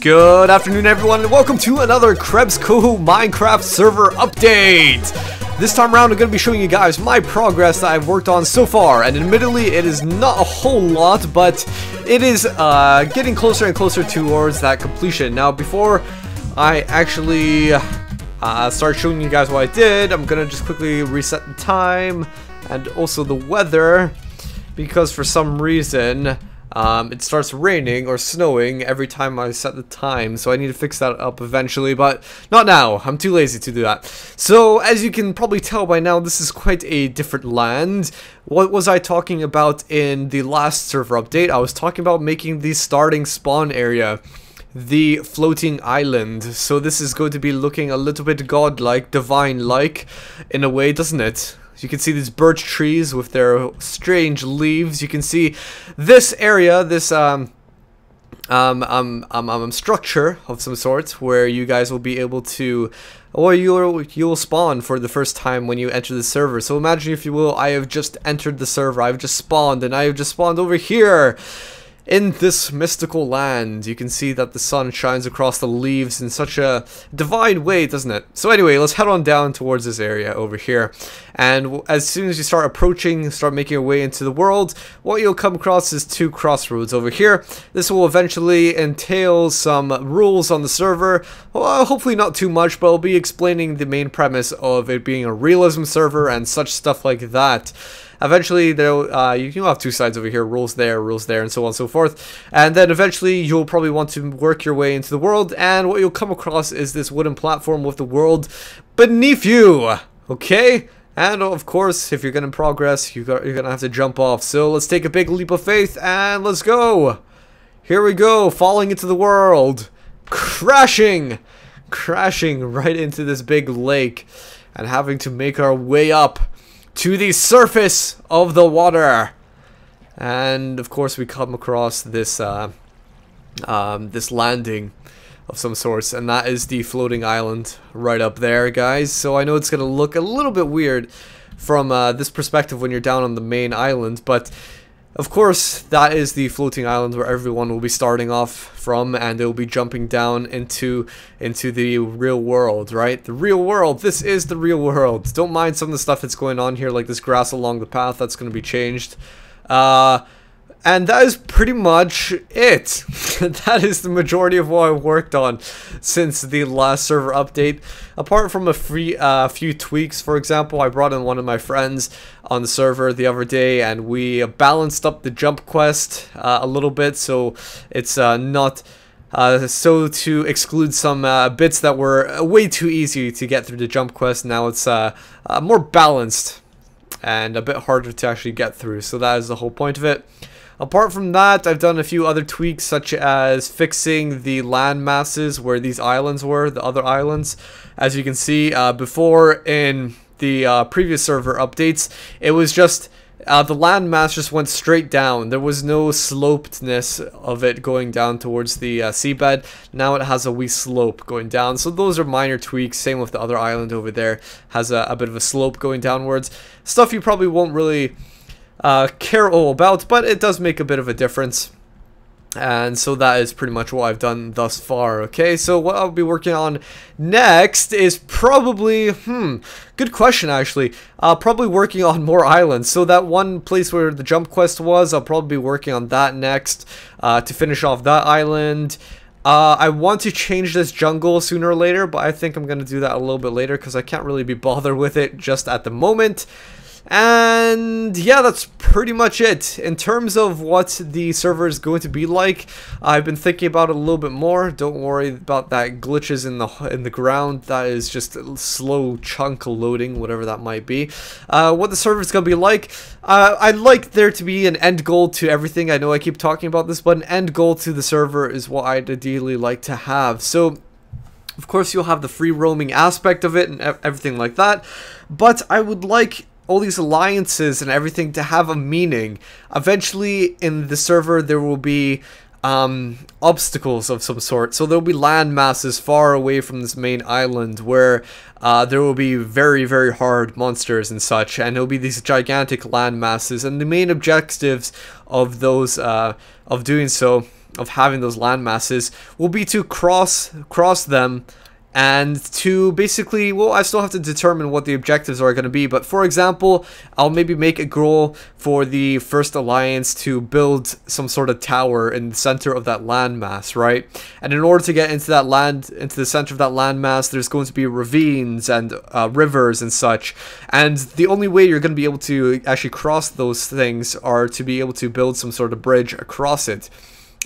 Good afternoon, everyone, and welcome to another Krebs.co Minecraft server update. This time around, I'm going to be showing you guys my progress that I've worked on so far, and admittedly, it is not a whole lot, but it is getting closer and closer towards that completion. Now, before I actually start showing you guys what I did, I'm going to just quickly reset the time and also the weather, because for some reason it starts raining or snowing every time I set the time, so I need to fix that up eventually, but not now. I'm too lazy to do that. So, as you can probably tell by now, this is quite a different land. What was I talking about in the last server update? I was talking about making the starting spawn area the floating island. So this is going to be looking a little bit godlike, divine-like in a way, doesn't it? You can see these birch trees with their strange leaves. You can see this area, this structure of some sort, where you guys will be able to, or you'll spawn for the first time when you enter the server. So imagine, if you will, I have just entered the server, I've just spawned, and I have just spawned over here in this mystical land. You can see that the sun shines across the leaves in such a divine way, doesn't it? So anyway, let's head on down towards this area over here. And as soon as you start approaching, start making your way into the world, what you'll come across is two crossroads over here. This will eventually entail some rules on the server. Well, hopefully not too much, but I'll be explaining the main premise of it being a realism server and such stuff like that. Eventually, you have two sides over here, rules there, and so on and so forth. And then eventually, you'll probably want to work your way into the world, and what you'll come across is this wooden platform with the world beneath you, okay? And of course, if you're going to progress, you're going to have to jump off. So let's take a big leap of faith, and let's go! Here we go, falling into the world, crashing right into this big lake, and having to make our way up to the surface of the water. And of course we come across this this landing of some sorts, and that is the floating island right up there, guys. So I know it's gonna look a little bit weird from this perspective when you're down on the main island, but of course, that is the floating island where everyone will be starting off from, and they'll be jumping down into the real world, right? The real world. This is the real world. Don't mind some of the stuff that's going on here, like this grass along the path. That's going to be changed. And that is pretty much it. That is the majority of what I worked on since the last server update. Apart from a few tweaks, for example, I brought in one of my friends on the server the other day, and we balanced up the jump quest a little bit, so it's not so to exclude some bits that were way too easy to get through the jump quest. Now it's more balanced and a bit harder to actually get through, so that is the whole point of it. Apart from that, I've done a few other tweaks, such as fixing the land masses where these islands were, the other islands. As you can see, before in the previous server updates, it was just the land mass just went straight down. There was no slopedness of it going down towards the seabed. Now it has a wee slope going down. So those are minor tweaks. Same with the other island over there. Has a bit of a slope going downwards. Stuff you probably won't really care all about, but it does make a bit of a difference. And so that is pretty much what I've done thus far. Okay, so what I'll be working on next is probably, good question actually, probably working on more islands. So that one place where the jump quest was, I'll probably be working on that next to finish off that island. I want to change this jungle sooner or later, but I think I'm going to do that a little bit later because I can't really be bothered with it just at the moment. And yeah, that's pretty much it. In terms of what the server is going to be like, I've been thinking about it a little bit more. Don't worry about that glitches in the ground. That is just a slow chunk loading, whatever that might be. What the server is going to be like, I'd like there to be an end goal to everything. I know I keep talking about this, but an end goal to the server is what I'd ideally like to have. So of course you'll have the free roaming aspect of it and everything like that, but I would like all these alliances and everything to have a meaning. Eventually in the server there will be obstacles of some sort. So there will be land masses far away from this main island where there will be very, very hard monsters and such, and there will be these gigantic land masses, and the main objectives of those of doing so of having those land masses will be to cross them, and to basically, well, I still have to determine what the objectives are going to be, but for example, I'll maybe make a goal for the first alliance to build some sort of tower in the center of that landmass, right? And in order to get into the center of that landmass, there's going to be ravines and rivers and such, and the only way you're going to be able to actually cross those things are to be able to build some sort of bridge across it.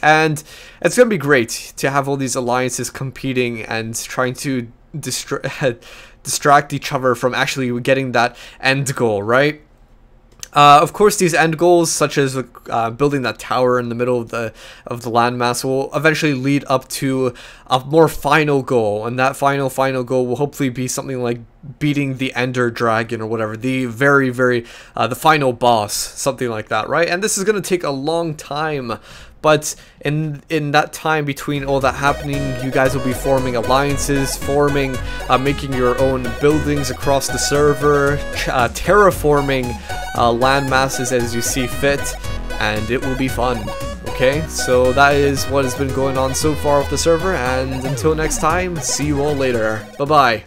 And it's going to be great to have all these alliances competing and trying to distract each other from actually getting that end goal, right? Of course, these end goals, such as building that tower in the middle of the landmass, will eventually lead up to a more final goal, and that final goal will hopefully be something like beating the Ender Dragon or whatever, the the final boss, something like that, right? And this is going to take a long time. But in that time between all that happening, you guys will be forming alliances, making your own buildings across the server, terraforming land masses as you see fit, and it will be fun. Okay, so that is what has been going on so far with the server, and until next time, see you all later. Bye-bye.